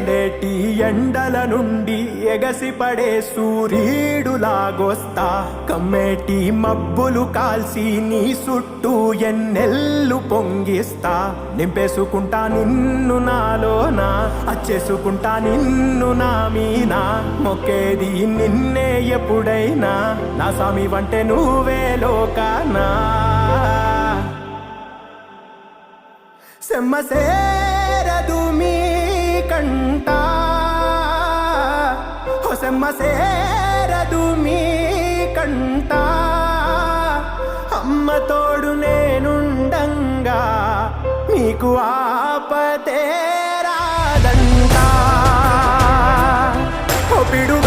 మండేటి ఎండల నుండి ఎగసిపడే సూర్యుడులాగొస్తా కమ్మేటి మబ్బులు కాల్చి నీ చుట్టూ ఎన్నెల్లు పొంగిస్తా నింపేసుకుంటా నిన్ను నాలోనా అచ్చేసుకుంటా నిన్ను నా మీనా మొక్కేది నిన్నే ఎప్పుడైనా నా స్వామి వంటే నువ్వే లోకానా సెమ్మసేరదు మీ కంట సెమ్మసేరదు మీ కంట అమ్మ తోడు నేనుండంగా మీకు ఆపతే రాదంట పిడు